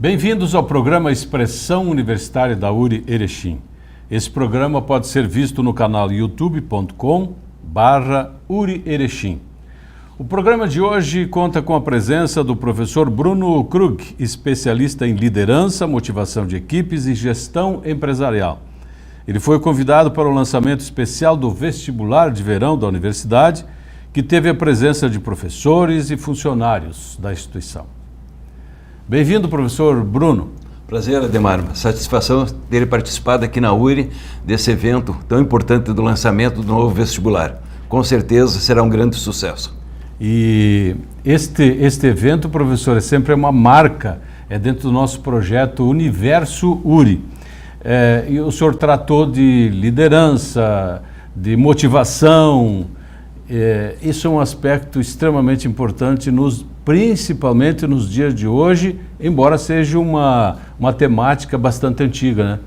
Bem-vindos ao programa Expressão Universitária da URI Erechim. Esse programa pode ser visto no canal youtube.com/URI Erechim. O programa de hoje conta com a presença do professor Bruno Krug, especialista em liderança, motivação de equipes e gestão empresarial. Ele foi convidado para o lançamento especial do vestibular de verão da universidade, que teve a presença de professores e funcionários da instituição. Bem-vindo, professor Bruno. Prazer, Ademar. Satisfação ter participado aqui na URI desse evento tão importante do lançamento do novo vestibular. Com certeza será um grande sucesso. E este evento, professor, é sempre uma marca, é dentro do nosso projeto Universo URI. E o senhor tratou de liderança, de motivação. Isso é um aspecto extremamente importante, principalmente nos dias de hoje, embora seja uma temática bastante antiga, né?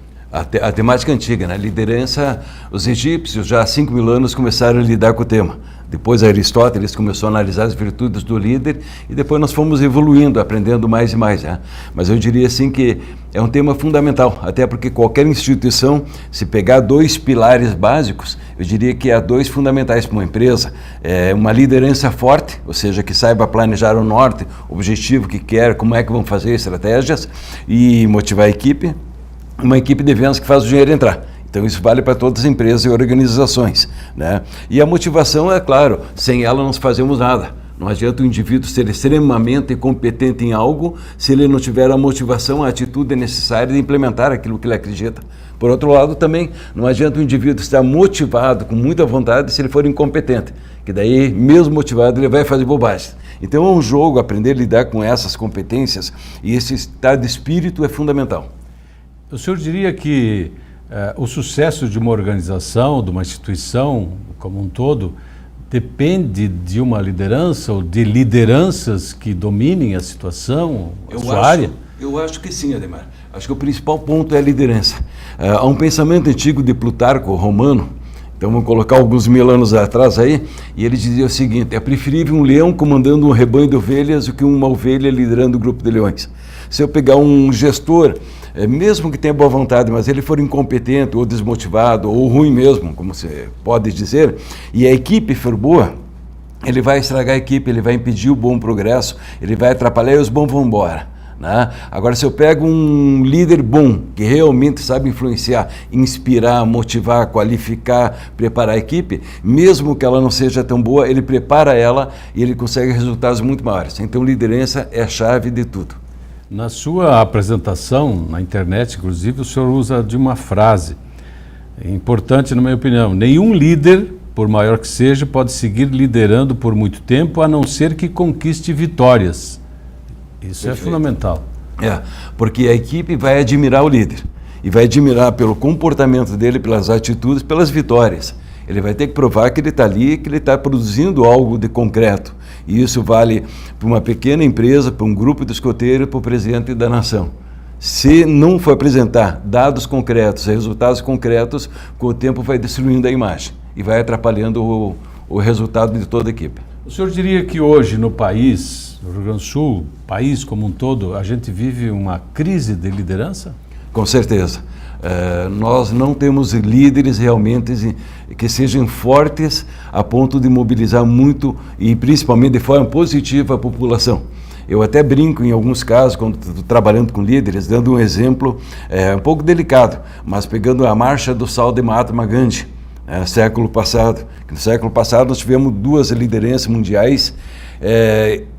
A temática antiga, né? Liderança, os egípcios já há 5.000 anos começaram a lidar com o tema. Depois Aristóteles começou a analisar as virtudes do líder e depois nós fomos evoluindo, aprendendo mais e mais, né? Mas eu diria assim que é um tema fundamental, até porque qualquer instituição, se pegar 2 pilares básicos, eu diria que há 2 fundamentais para uma empresa. Uma liderança forte, ou seja, que saiba planejar o norte, o objetivo que quer, como é que vão fazer estratégias e motivar a equipe. Uma equipe de vendas que faz o dinheiro entrar. Então isso vale para todas as empresas e organizações, né? E a motivação, é claro, sem ela não fazemos nada. Não adianta o indivíduo ser extremamente competente em algo se ele não tiver a motivação, a atitude necessária de implementar aquilo que ele acredita. Por outro lado, também não adianta o indivíduo estar motivado, com muita vontade, se ele for incompetente, que daí, mesmo motivado, ele vai fazer bobagem. Então é um jogo, aprender a lidar com essas competências e esse estado de espírito é fundamental. O senhor diria que o sucesso de uma organização, de uma instituição como um todo, depende de uma liderança ou de lideranças que dominem a situação, a sua área? Eu acho que sim, Ademar. Acho que o principal ponto é a liderança. Há um pensamento antigo de Plutarco, romano, então vamos colocar alguns 1000 anos atrás aí, e ele dizia o seguinte: é preferível um leão comandando um rebanho de ovelhas do que uma ovelha liderando um grupo de leões. Se eu pegar um gestor, mesmo que tenha boa vontade, mas ele for incompetente ou desmotivado ou ruim mesmo, como você pode dizer, e a equipe for boa, ele vai estragar a equipe, ele vai impedir o bom progresso, ele vai atrapalhar e os bons vão embora, né? Agora, se eu pego um líder bom, que realmente sabe influenciar, inspirar, motivar, qualificar, preparar a equipe, mesmo que ela não seja tão boa, ele prepara ela e ele consegue resultados muito maiores. Então, liderança é a chave de tudo. Na sua apresentação, na internet, inclusive, o senhor usa de uma frase importante, na minha opinião: nenhum líder, por maior que seja, pode seguir liderando por muito tempo, a não ser que conquiste vitórias. Isso é fundamental. Porque a equipe vai admirar o líder e vai admirar pelo comportamento dele, pelas atitudes, pelas vitórias. Ele vai ter que provar que ele está ali, que ele está produzindo algo de concreto. E isso vale para uma pequena empresa, para um grupo de escoteiros, para o presidente da nação. Se não for apresentar dados concretos, resultados concretos, com o tempo vai destruindo a imagem e vai atrapalhando o resultado de toda a equipe. O senhor diria que hoje no país, no Rio Grande do Sul, país como um todo, a gente vive uma crise de liderança? Com certeza. Nós não temos líderes realmente que sejam fortes a ponto de mobilizar muito e principalmente de forma positiva a população. Eu até brinco em alguns casos, quando estou trabalhando com líderes, dando um exemplo um pouco delicado, mas pegando a marcha do sal de Mahatma Gandhi, século passado. No século passado nós tivemos 2 lideranças mundiais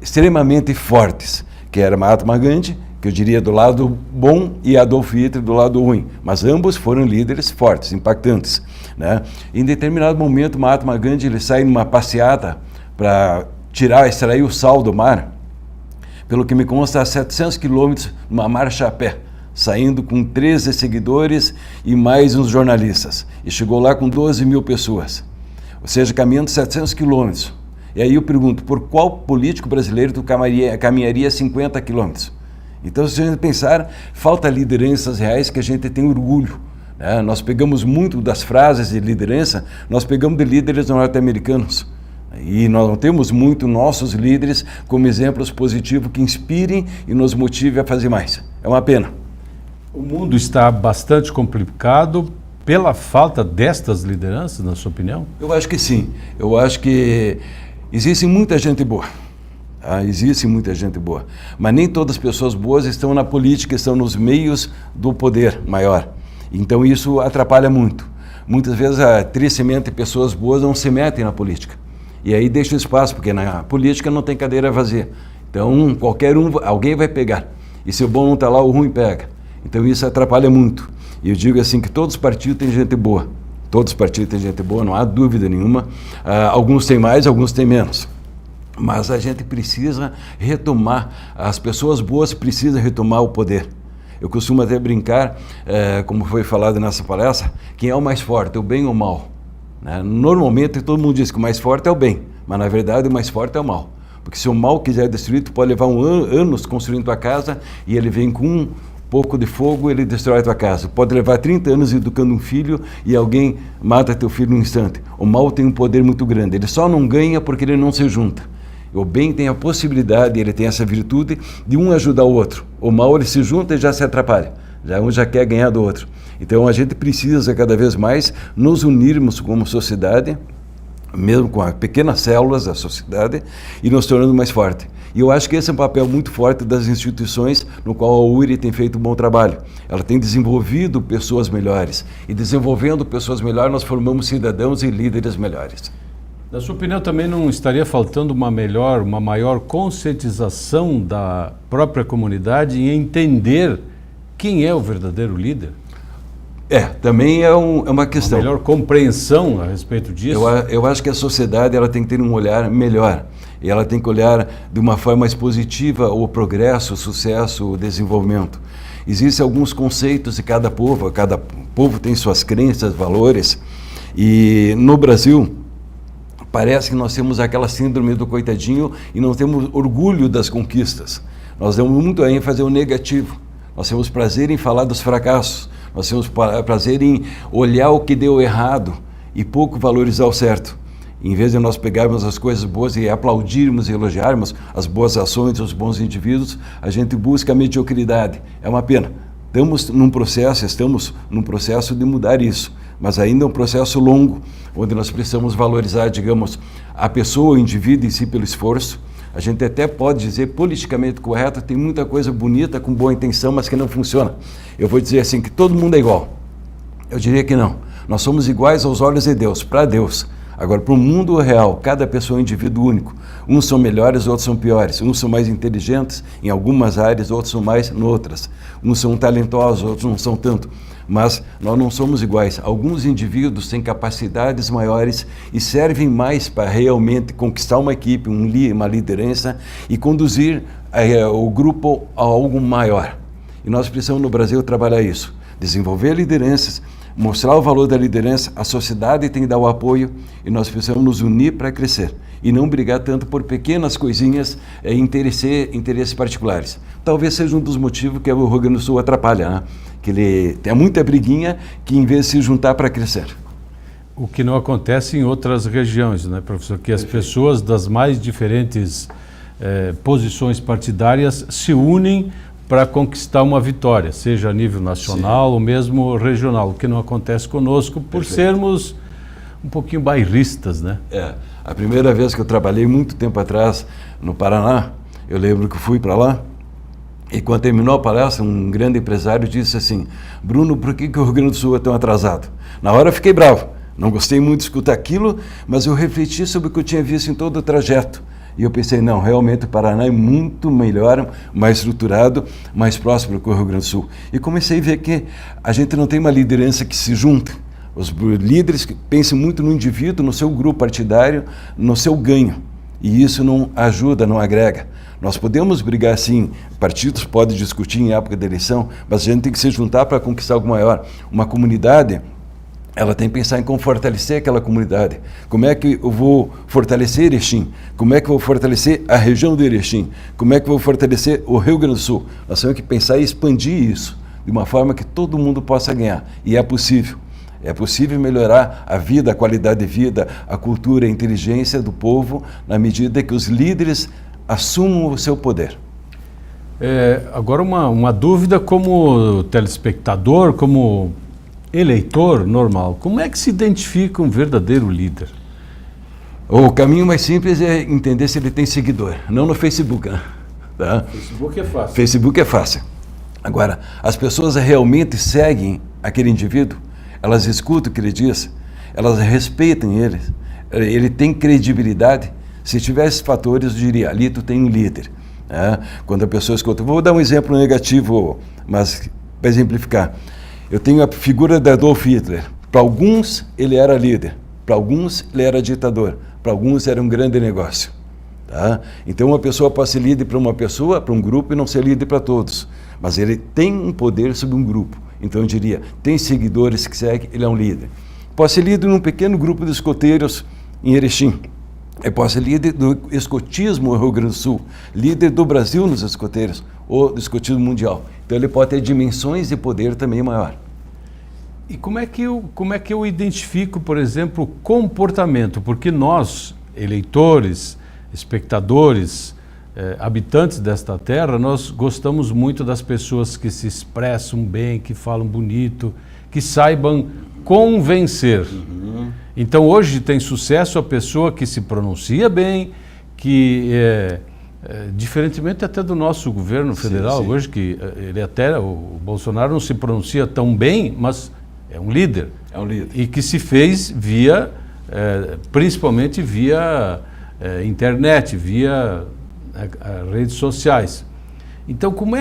extremamente fortes, que era Mahatma Gandhi, que eu diria do lado bom, e Adolf Hitler do lado ruim, mas ambos foram líderes fortes, impactantes, né? Em determinado momento, Mahatma Gandhi ele sai numa passeata para extrair o sal do mar, pelo que me consta, a 700 quilômetros, numa marcha a pé, saindo com 13 seguidores e mais uns jornalistas, e chegou lá com 12.000 pessoas, ou seja, caminhando 700 quilômetros. E aí eu pergunto, por qual político brasileiro tu caminharia 50 quilômetros? Então, se a gente pensar, falta lideranças reais que a gente tem orgulho, né? Nós pegamos muito das frases de liderança, nós pegamos de líderes norte-americanos. E nós não temos muito nossos líderes como exemplos positivos que inspirem e nos motivem a fazer mais. É uma pena. O mundo está bastante complicado pela falta destas lideranças, na sua opinião? Eu acho que sim. Eu acho que existe muita gente boa. Existe muita gente boa. Mas nem todas as pessoas boas estão na política, estão nos meios do poder maior. Então isso atrapalha muito. Muitas vezes, tristemente, pessoas boas não se metem na política. E aí deixa o espaço, porque na política não tem cadeira vazia. Então qualquer um, alguém vai pegar. E se o bom não está lá, o ruim pega. Então isso atrapalha muito. E eu digo assim que todos os partidos têm gente boa. Todos os partidos têm gente boa, não há dúvida nenhuma. Alguns têm mais, alguns têm menos. Mas a gente precisa retomar, as pessoas boas precisam retomar o poder. Eu costumo até brincar, como foi falado nessa palestra, quem é o mais forte, o bem ou o mal? Normalmente todo mundo diz que o mais forte é o bem, mas na verdade o mais forte é o mal. Porque se o mal quiser destruir, tu pode levar anos construindo tua casa e ele vem com um pouco de fogo, ele destrói a tua casa. Pode levar 30 anos educando um filho e alguém mata teu filho num instante. O mal tem um poder muito grande, ele só não ganha porque ele não se junta. O bem tem a possibilidade, ele tem essa virtude de um ajudar o outro. O mal ele se junta e já se atrapalha, um já quer ganhar do outro. Então a gente precisa cada vez mais nos unirmos como sociedade, mesmo com as pequenas células da sociedade, e nos tornando mais forte. E eu acho que esse é um papel muito forte das instituições, no qual a URI tem feito um bom trabalho. Ela tem desenvolvido pessoas melhores, e desenvolvendo pessoas melhores, nós formamos cidadãos e líderes melhores. Na sua opinião, também não estaria faltando uma maior conscientização da própria comunidade em entender quem é o verdadeiro líder? Também é uma questão. Uma melhor compreensão a respeito disso? Eu acho que a sociedade ela tem que ter um olhar melhor. E ela tem que olhar de uma forma mais positiva o progresso, o sucesso, o desenvolvimento. Existem alguns conceitos de cada povo tem suas crenças, valores. E no Brasil, parece que nós temos aquela síndrome do coitadinho e não temos orgulho das conquistas. Nós damos muito ênfase ao negativo. Nós temos prazer em falar dos fracassos. Nós temos prazer em olhar o que deu errado e pouco valorizar o certo. Em vez de nós pegarmos as coisas boas e aplaudirmos e elogiarmos as boas ações, os bons indivíduos, a gente busca a mediocridade. É uma pena. Estamos num processo de mudar isso, mas ainda é um processo longo, onde nós precisamos valorizar, digamos, a pessoa, o indivíduo em si pelo esforço. A gente até pode dizer politicamente correto, tem muita coisa bonita com boa intenção, mas que não funciona. Eu vou dizer assim, que todo mundo é igual. Eu diria que não. Nós somos iguais aos olhos de Deus, para Deus. Agora, para o mundo real, cada pessoa é um indivíduo único. Uns são melhores, outros são piores. Uns são mais inteligentes em algumas áreas, outros são mais em outras. Uns são talentosos, outros não são tanto. Mas nós não somos iguais. Alguns indivíduos têm capacidades maiores e servem mais para realmente conquistar uma equipe, uma liderança e conduzir o grupo a algo maior. E nós precisamos no Brasil trabalhar isso, desenvolver lideranças, mostrar o valor da liderança, a sociedade tem que dar o apoio e nós precisamos nos unir para crescer e não brigar tanto por pequenas coisinhas, interesses particulares. Talvez seja um dos motivos que o Rio Grande do Sul atrapalha, né? Que ele tem muita briguinha que em vez de se juntar para crescer. O que não acontece em outras regiões, né, professor? Que as pessoas das mais diferentes posições partidárias se unem para conquistar uma vitória, seja a nível nacional ou mesmo regional, o que não acontece conosco por sermos um pouquinho bairristas, né? A primeira vez que eu trabalhei muito tempo atrás no Paraná, eu lembro que fui para lá e quando terminou a palestra, um grande empresário disse assim: Bruno, por que o Rio Grande do Sul é tão atrasado? Na hora eu fiquei bravo, não gostei muito de escutar aquilo, mas eu refleti sobre o que eu tinha visto em todo o trajeto. E eu pensei, não, realmente o Paraná é muito melhor, mais estruturado, mais próximo do Rio Grande do Sul. E comecei a ver que a gente não tem uma liderança que se junta. Os líderes pensam muito no indivíduo, no seu grupo partidário, no seu ganho. E isso não ajuda, não agrega. Nós podemos brigar sim, partidos podem discutir em época de eleição, mas a gente tem que se juntar para conquistar algo maior. Uma comunidade, ela tem que pensar em como fortalecer aquela comunidade. Como é que eu vou fortalecer Erechim? Como é que eu vou fortalecer a região do Erechim? Como é que eu vou fortalecer o Rio Grande do Sul? Nós temos que pensar e expandir isso, de uma forma que todo mundo possa ganhar. E é possível. É possível melhorar a vida, a qualidade de vida, a cultura, a inteligência do povo, na medida que os líderes assumam o seu poder. Agora uma dúvida como telespectador, como eleitor normal. Como é que se identifica um verdadeiro líder? O caminho mais simples é entender se ele tem seguidor, não no Facebook, né? Tá? Facebook é fácil. Facebook é fácil. Agora, as pessoas realmente seguem aquele indivíduo, elas escutam o que ele diz, elas respeitam ele tem credibilidade. Se tivesse fatores, eu diria, ali tu tem um líder. Né? Quando a pessoa escuta, vou dar um exemplo negativo, mas para exemplificar. Eu tenho a figura de Adolf Hitler. Para alguns, ele era líder. Para alguns, ele era ditador. Para alguns, era um grande negócio. Tá? Então, uma pessoa pode ser líder para uma pessoa, para um grupo, e não ser líder para todos. Mas ele tem um poder sobre um grupo. Então, eu diria, tem seguidores que seguem, ele é um líder. Pode ser líder num pequeno grupo de escoteiros em Erechim. Eu posso ser líder do escotismo no Rio Grande do Sul, líder do Brasil nos escoteiros, ou do escotismo mundial. Então, ele pode ter dimensões de poder também maior. E como é que eu identifico, por exemplo, o comportamento? Porque nós, eleitores, espectadores, habitantes desta terra, nós gostamos muito das pessoas que se expressam bem, que falam bonito, que saibam convencer. Uhum. Então, hoje tem sucesso a pessoa que se pronuncia bem, que diferentemente até do nosso governo federal, sim. Hoje que o Bolsonaro não se pronuncia tão bem, mas é um líder. É um líder. E que se fez via, principalmente via internet, via redes sociais. Então, como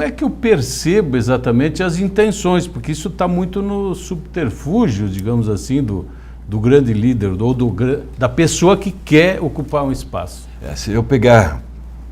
é que eu percebo exatamente as intenções? Porque isso está muito no subterfúgio, digamos assim, do grande líder, ou da pessoa que quer ocupar um espaço. Se eu pegar,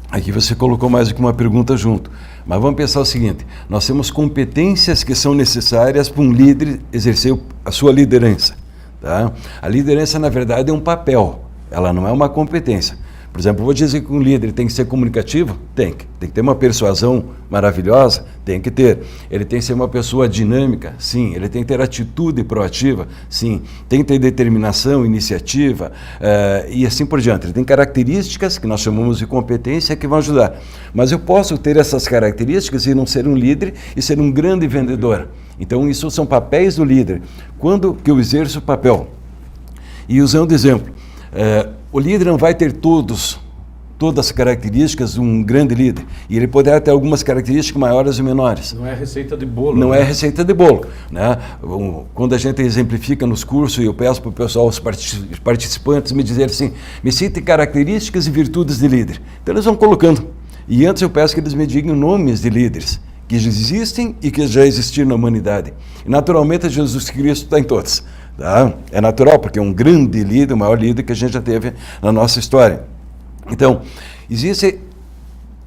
aqui você colocou mais do que uma pergunta junto, mas vamos pensar o seguinte, nós temos competências que são necessárias para um líder exercer a sua liderança. Tá? A liderança, na verdade, é um papel, ela não é uma competência. Por exemplo, eu vou dizer que um líder tem que ser comunicativo? Tem que ter uma persuasão maravilhosa? Tem que ter. Ele tem que ser uma pessoa dinâmica? Sim. Ele tem que ter atitude proativa? Sim. Tem que ter determinação, iniciativa e assim por diante. Ele tem características que nós chamamos de competência que vão ajudar. Mas eu posso ter essas características e não ser um líder e ser um grande vendedor. Então, isso são papéis do líder. Quando que eu exerço o papel? E usando exemplo, o líder não vai ter todas as características de um grande líder. E ele poderá ter algumas características maiores ou menores. Não é receita de bolo. Não é receita de bolo. Né? Quando a gente exemplifica nos cursos, eu peço para o pessoal, os participantes, me dizerem assim, me citem características e virtudes de líder. Então eles vão colocando. E antes eu peço que eles me digam nomes de líderes que existem e que já existiram na humanidade. E naturalmente Jesus Cristo está em todos. Tá? É natural, porque é um grande líder, o maior líder que a gente já teve na nossa história. Então, existe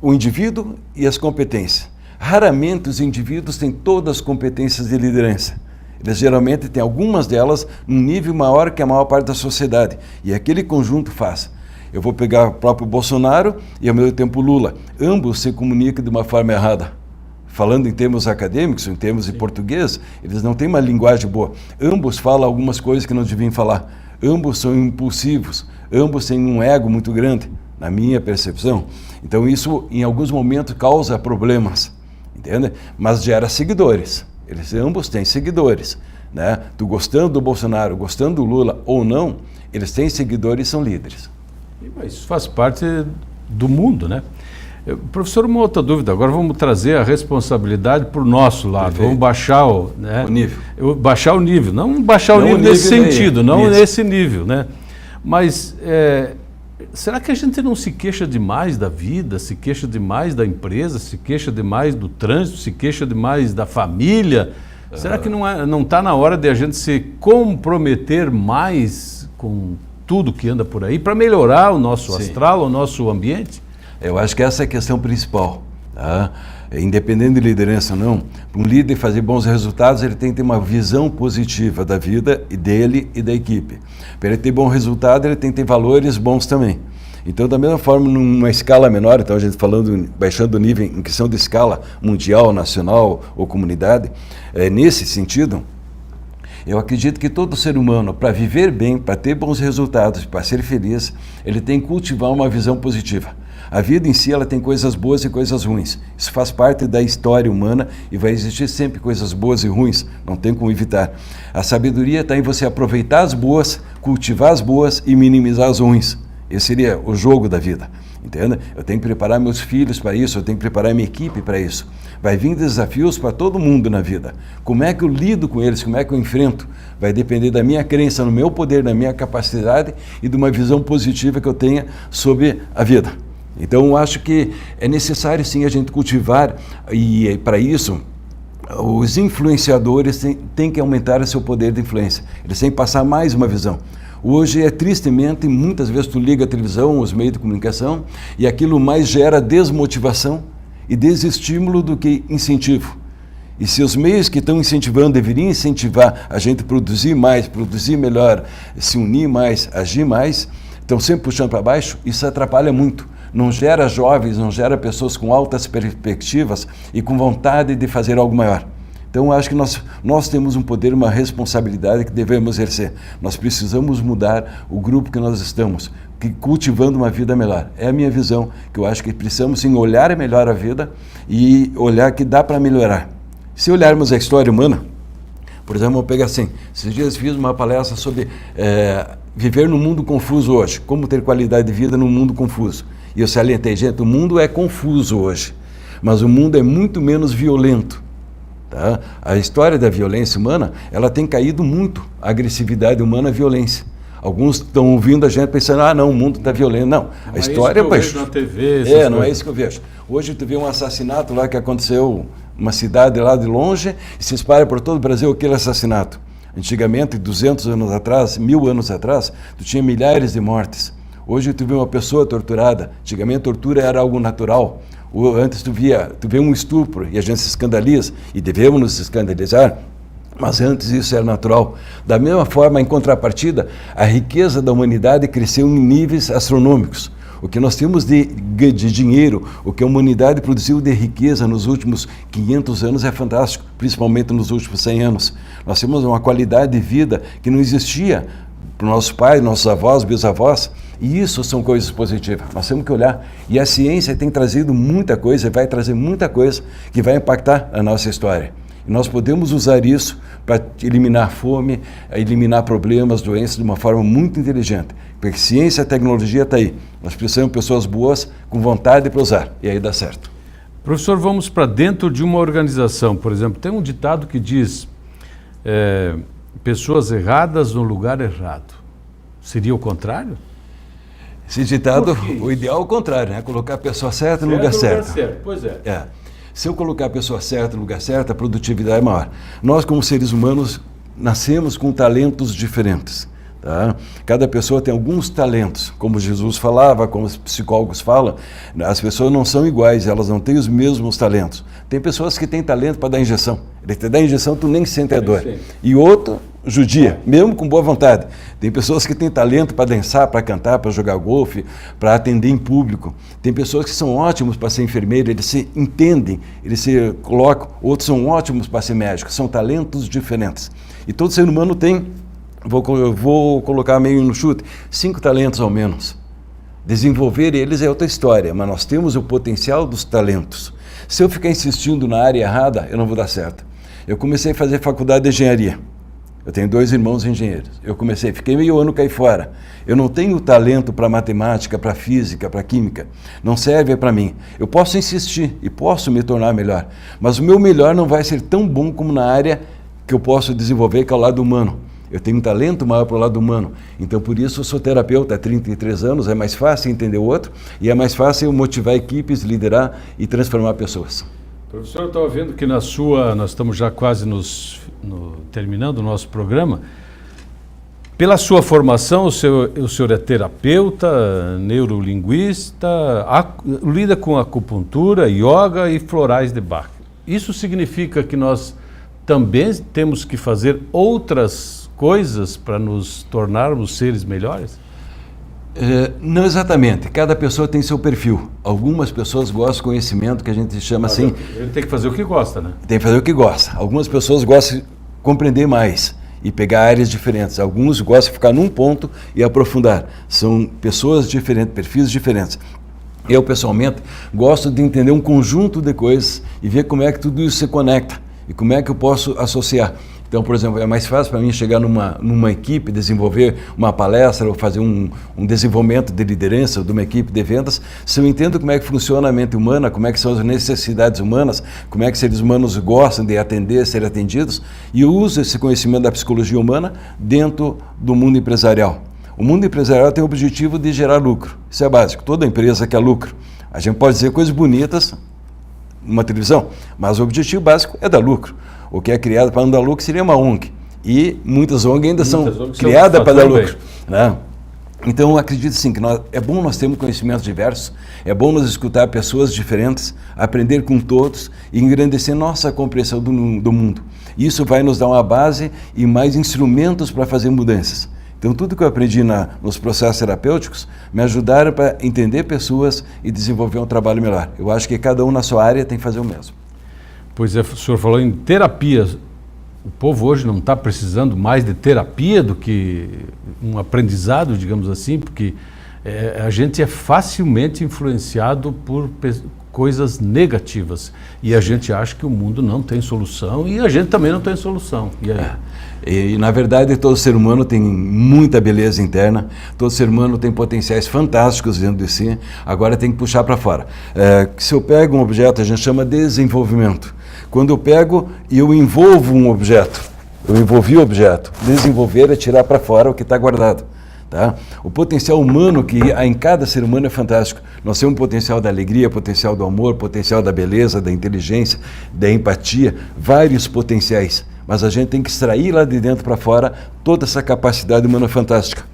o indivíduo e as competências. Raramente os indivíduos têm todas as competências de liderança. Eles geralmente têm algumas delas num nível maior que a maior parte da sociedade. E aquele conjunto faz. Eu vou pegar o próprio Bolsonaro e ao mesmo tempo Lula. Ambos se comunicam de uma forma errada. Falando em termos acadêmicos, em termos de português, eles não têm uma linguagem boa. Ambos falam algumas coisas que não deviam falar. Ambos são impulsivos. Ambos têm um ego muito grande, na minha percepção. Então isso, em alguns momentos, causa problemas, entende? Mas gera seguidores. Eles ambos têm seguidores. Né? Tu gostando do Bolsonaro, gostando do Lula ou não, eles têm seguidores e são líderes. Isso faz parte do mundo, né? Professor, uma outra dúvida, agora vamos trazer a responsabilidade para o nosso lado, perfeito. Vamos baixar o nível. Baixar o nível, não baixar o nível nesse sentido, não nesse nível, né? Mas será que a gente não se queixa demais da vida, se queixa demais da empresa, se queixa demais do trânsito, se queixa demais da família? Será que não está na hora de a gente se comprometer mais com tudo que anda por aí para melhorar o nosso astral, o nosso ambiente? Eu acho que essa é a questão principal. Tá? Independente de liderança ou não, para um líder fazer bons resultados, ele tem que ter uma visão positiva da vida e dele e da equipe. Para ele ter bom resultado, ele tem que ter valores bons também. Então, da mesma forma, numa escala menor, então a gente falando, baixando o nível em questão de escala mundial, nacional ou comunidade, nesse sentido, Eu acredito que todo ser humano, para viver bem, para ter bons resultados, para ser feliz, ele tem que cultivar uma visão positiva. A vida em si, ela tem coisas boas e coisas ruins. Isso faz parte da história humana e vai existir sempre coisas boas e ruins, não tem como evitar. A sabedoria está em você aproveitar as boas, cultivar as boas e minimizar as ruins. Esse seria o jogo da vida, entende? Eu tenho que preparar meus filhos para isso, eu tenho que preparar minha equipe para isso. Vai vir desafios para todo mundo na vida. Como é que eu lido com eles, como é que eu enfrento? Vai depender da minha crença, no meu poder, na minha capacidade e de uma visão positiva que eu tenha sobre a vida. Então, eu acho que é necessário, sim, a gente cultivar, e para isso, os influenciadores têm que aumentar o seu poder de influência. Eles têm que passar mais uma visão. Hoje, tristemente, muitas vezes tu liga a televisão, os meios de comunicação, e aquilo mais gera desmotivação e desestímulo do que incentivo. E se os meios que estão incentivando deveriam incentivar a gente a produzir mais, produzir melhor, se unir mais, agir mais, estão sempre puxando para baixo, isso atrapalha muito. Não gera jovens, não gera pessoas com altas perspectivas e com vontade de fazer algo maior. Então, eu acho que nós temos um poder, uma responsabilidade que devemos exercer. Nós precisamos mudar o grupo que nós estamos, cultivando uma vida melhor. É a minha visão, que eu acho que precisamos sim olhar melhor a vida e olhar que dá para melhorar. Se olharmos a história humana, por exemplo, vou pegar assim, esses dias fiz uma palestra sobre viver num mundo confuso hoje, como ter qualidade de vida num mundo confuso. E eu salientei, gente, o mundo é confuso hoje, mas o mundo é muito menos violento. Tá? A história da violência humana, ela tem caído muito, a agressividade humana, a violência. Alguns estão ouvindo a gente pensando, não, o mundo está violento. Não, a história é... Vejo na TV, não é isso que eu vejo. Hoje tu vê um assassinato lá que aconteceu, uma cidade lá de longe, e se espalha por todo o Brasil aquele assassinato. Antigamente, 200 anos atrás, 1000 anos atrás, tu tinha milhares de mortes. Hoje tu vê uma pessoa torturada. Antigamente a tortura era algo natural. Antes tu vê um estupro e a gente se escandaliza, e devemos nos escandalizar, mas antes isso era natural. Da mesma forma, em contrapartida, a riqueza da humanidade cresceu em níveis astronômicos. O que nós temos de dinheiro, o que a humanidade produziu de riqueza nos últimos 500 anos é fantástico, principalmente nos últimos 100 anos. Nós temos uma qualidade de vida que não existia para os nossos pais, nossos avós, bisavós, e isso são coisas positivas. Nós temos que olhar, e a ciência tem trazido muita coisa, vai trazer muita coisa que vai impactar a nossa história. E nós podemos usar isso para eliminar fome, eliminar problemas, doenças de uma forma muito inteligente. Porque ciência e tecnologia está aí. Nós precisamos de pessoas boas com vontade para usar, e aí dá certo. Professor, vamos para dentro de uma organização, por exemplo. Tem um ditado que diz, pessoas erradas no lugar errado. Seria o contrário? Esse ditado, o ideal é o contrário, né? Colocar a pessoa certa no lugar certo. Pois é. Se eu colocar a pessoa certa no lugar certo, a produtividade é maior. Nós, como seres humanos, nascemos com talentos diferentes. Tá? Cada pessoa tem alguns talentos, como Jesus falava, como os psicólogos falam, as pessoas não são iguais, elas não têm os mesmos talentos. Tem pessoas que têm talento para dar injeção, ele te dá injeção, tu nem sente a dor. E outro, judia, mesmo com boa vontade. Tem pessoas que têm talento para dançar, para cantar, para jogar golfe, para atender em público. Tem pessoas que são ótimos para ser enfermeiro, eles se entendem, eles se colocam. Outros são ótimos para ser médicos, são talentos diferentes. E todo ser humano tem, vou colocar meio no chute, 5 talentos ao menos. Desenvolver eles é outra história, mas nós temos o potencial dos talentos. Se eu ficar insistindo na área errada, eu não vou dar certo. Eu comecei a fazer faculdade de engenharia. Eu tenho 2 irmãos engenheiros. Fiquei meio ano caí fora. Eu não tenho talento para matemática, para física, para química. Não serve para mim. Eu posso insistir e posso me tornar melhor, mas o meu melhor não vai ser tão bom como na área que eu posso desenvolver, que é o lado humano. Eu tenho um talento maior para o lado humano. Então, por isso, eu sou terapeuta há 33 anos, é mais fácil entender o outro e é mais fácil eu motivar equipes, liderar e transformar pessoas. Professor, eu estava vendo que nós estamos já quase terminando o nosso programa. Pela sua formação, o senhor é terapeuta, neurolinguista, lida com acupuntura, yoga e florais de Bach. Isso significa que nós também temos que fazer outras coisas para nos tornarmos seres melhores? Não exatamente. Cada pessoa tem seu perfil. Algumas pessoas gostam de conhecimento que a gente chama assim... Ele tem que fazer o que gosta, né? Tem que fazer o que gosta. Algumas pessoas gostam de compreender mais. e pegar áreas diferentes. Alguns gostam de ficar num ponto e aprofundar. São pessoas diferentes, perfis diferentes. Eu, pessoalmente, gosto de entender um conjunto de coisas e ver como é que tudo isso se conecta e como é que eu posso associar. Então, por exemplo, é mais fácil para mim chegar numa equipe, desenvolver uma palestra ou fazer um desenvolvimento de liderança de uma equipe de vendas, se eu entendo como é que funciona a mente humana, como é que são as necessidades humanas, como é que seres humanos gostam de atender, ser atendidos, e eu uso esse conhecimento da psicologia humana dentro do mundo empresarial. O mundo empresarial tem o objetivo de gerar lucro. Isso é básico. Toda empresa quer lucro. A gente pode dizer coisas bonitas numa televisão, mas o objetivo básico é dar lucro. O que é criado para não dar lucro seria uma ONG. E muitas ONG ainda são criadas para dar lucro. Né? Então, eu acredito sim que é bom nós termos conhecimentos diversos, é bom nós escutar pessoas diferentes, aprender com todos e engrandecer nossa compreensão do mundo. Isso vai nos dar uma base e mais instrumentos para fazer mudanças. Então, tudo que eu aprendi nos processos terapêuticos me ajudaram para entender pessoas e desenvolver um trabalho melhor. Eu acho que cada um na sua área tem que fazer o mesmo. Pois é, o senhor falou em terapia. O povo hoje não está precisando mais de terapia do que um aprendizado, digamos assim, porque a gente é facilmente influenciado por coisas negativas. E a gente acha que o mundo não tem solução e a gente também não tem solução. E aí? E, na verdade, todo ser humano tem muita beleza interna, todo ser humano tem potenciais fantásticos dentro de si, agora tem que puxar para fora. Se eu pego um objeto, a gente chama de desenvolvimento. Quando eu pego e eu envolvo um objeto, eu envolvi o objeto, desenvolver é tirar para fora o que está guardado. Tá? O potencial humano que há em cada ser humano é fantástico. Nós temos um potencial da alegria, potencial do amor, potencial da beleza, da inteligência, da empatia, vários potenciais. Mas a gente tem que extrair lá de dentro para fora toda essa capacidade humana fantástica.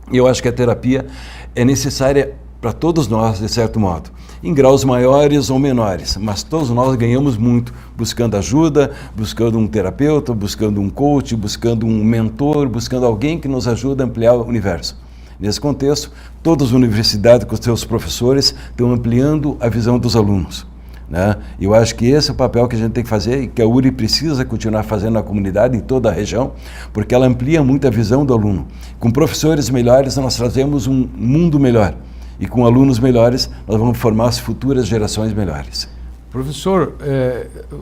E eu acho que a terapia é necessária para todos nós, de certo modo, em graus maiores ou menores, mas todos nós ganhamos muito buscando ajuda, buscando um terapeuta, buscando um coach, buscando um mentor, buscando alguém que nos ajude a ampliar o universo. Nesse contexto, todas as universidades com seus professores estão ampliando a visão dos alunos. Né? Eu acho que esse é o papel que a gente tem que fazer e que a URI precisa continuar fazendo na comunidade, em toda a região, porque ela amplia muito a visão do aluno. Com professores melhores, nós trazemos um mundo melhor. E com alunos melhores, nós vamos formar as futuras gerações melhores. Professor,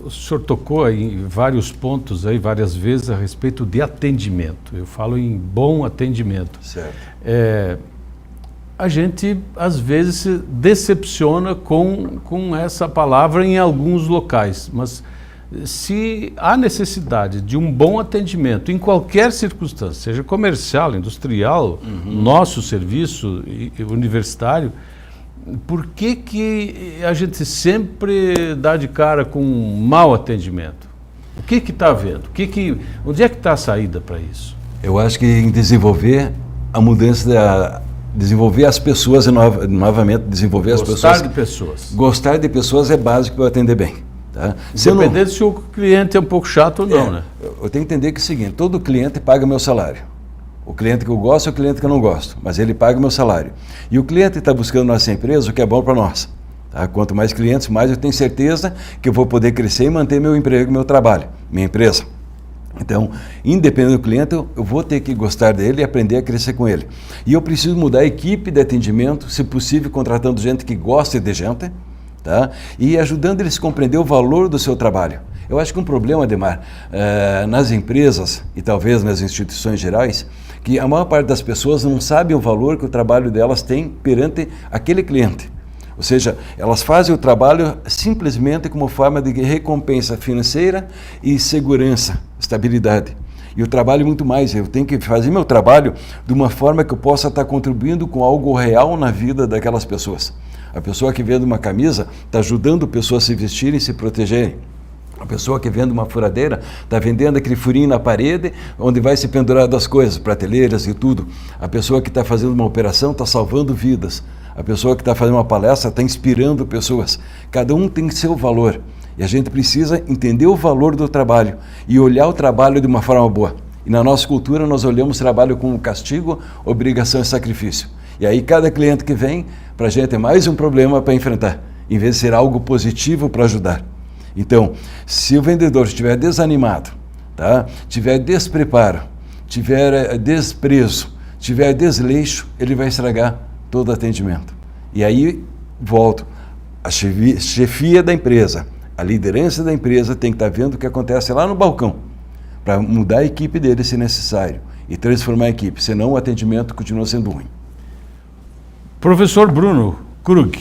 o senhor tocou em vários pontos, aí, várias vezes, a respeito de atendimento. Eu falo em bom atendimento. Certo. A gente, às vezes, se decepciona com essa palavra em alguns locais, mas se há necessidade de um bom atendimento em qualquer circunstância, seja comercial, industrial, nosso serviço universitário, por que a gente sempre dá de cara com um mau atendimento? O que está havendo? Onde é que está a saída para isso? Eu acho que em desenvolver a mudança desenvolver as pessoas e novamente desenvolver as pessoas. Gostar de pessoas. Gostar de pessoas é básico para eu atender bem. Tá? Independente se o cliente é um pouco chato ou não, né? Eu tenho que entender que é o seguinte, todo cliente paga meu salário. O cliente que eu gosto é o cliente que eu não gosto, mas ele paga o meu salário. E o cliente está buscando na nossa empresa o que é bom para nós. Tá? Quanto mais clientes, mais eu tenho certeza que eu vou poder crescer e manter meu emprego, meu trabalho, minha empresa. Então, independente do cliente, eu vou ter que gostar dele e aprender a crescer com ele. E eu preciso mudar a equipe de atendimento, se possível, contratando gente que goste de gente, tá? E ajudando eles a compreender o valor do seu trabalho. Eu acho que um problema, Ademar, nas empresas e talvez nas instituições gerais, que a maior parte das pessoas não sabe o valor que o trabalho delas tem perante aquele cliente. Ou seja, elas fazem o trabalho simplesmente como forma de recompensa financeira e segurança, estabilidade. E o trabalho muito mais, eu tenho que fazer meu trabalho de uma forma que eu possa estar contribuindo com algo real na vida daquelas pessoas. A pessoa que vende uma camisa está ajudando pessoas a se vestirem e se protegerem. A pessoa que vende uma furadeira está vendendo aquele furinho na parede onde vai se pendurar das coisas, prateleiras e tudo. A pessoa que está fazendo uma operação está salvando vidas. A pessoa que está fazendo uma palestra está inspirando pessoas. Cada um tem seu valor. E a gente precisa entender o valor do trabalho e olhar o trabalho de uma forma boa. E na nossa cultura nós olhamos o trabalho como castigo, obrigação e sacrifício. E aí cada cliente que vem, para a gente é mais um problema para enfrentar, em vez de ser algo positivo para ajudar. Então, se o vendedor estiver desanimado, tá? Tiver despreparo, tiver desprezo, tiver desleixo, ele vai estragar todo o atendimento. E aí, volto, a chefia da empresa, a liderança da empresa tem que estar vendo o que acontece lá no balcão, para mudar a equipe dele se necessário e transformar a equipe, senão o atendimento continua sendo ruim. Professor Bruno Krug,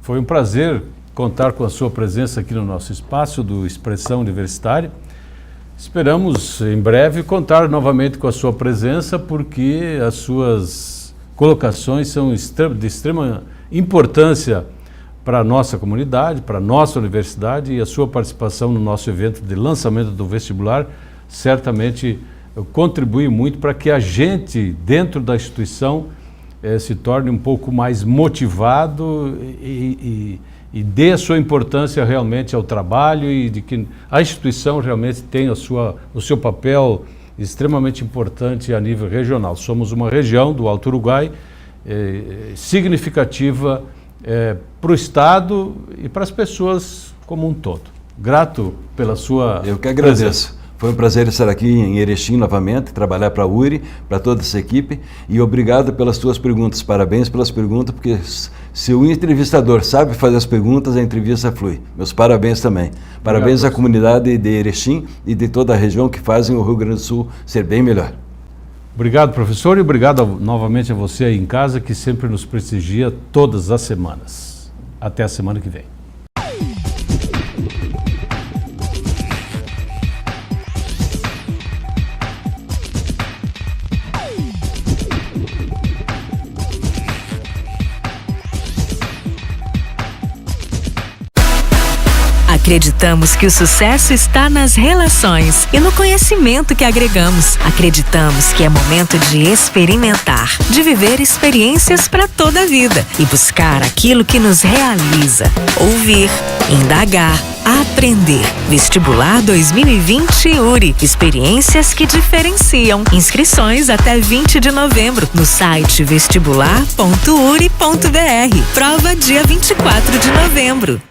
foi um prazer contar com a sua presença aqui no nosso espaço do Expressão Universitária. Esperamos em breve contar novamente com a sua presença, porque as suas colocações são de extrema importância para a nossa comunidade, para a nossa universidade, e a sua participação no nosso evento de lançamento do vestibular certamente contribui muito para que a gente, dentro da instituição, se torne um pouco mais motivado e dê a sua importância realmente ao trabalho, e de que a instituição realmente tenha o seu papel extremamente importante a nível regional. Somos uma região do Alto Uruguai significativa para o Estado e para as pessoas como um todo. Grato pela sua Eu que agradeço. Foi um prazer estar aqui em Erechim novamente, trabalhar para a URI, para toda essa equipe, e obrigado pelas suas perguntas. Parabéns pelas perguntas, porque se o entrevistador sabe fazer as perguntas, a entrevista flui. Meus parabéns também. Parabéns à comunidade de Erechim e de toda a região que fazem o Rio Grande do Sul ser bem melhor. Obrigado, professor, e obrigado novamente a você aí em casa, que sempre nos prestigia todas as semanas. Até a semana que vem. Acreditamos que o sucesso está nas relações e no conhecimento que agregamos. Acreditamos que é momento de experimentar, de viver experiências para toda a vida e buscar aquilo que nos realiza. Ouvir, indagar, aprender. Vestibular 2020 URI. Experiências que diferenciam. Inscrições até 20 de novembro no site vestibular.uri.br. Prova dia 24 de novembro.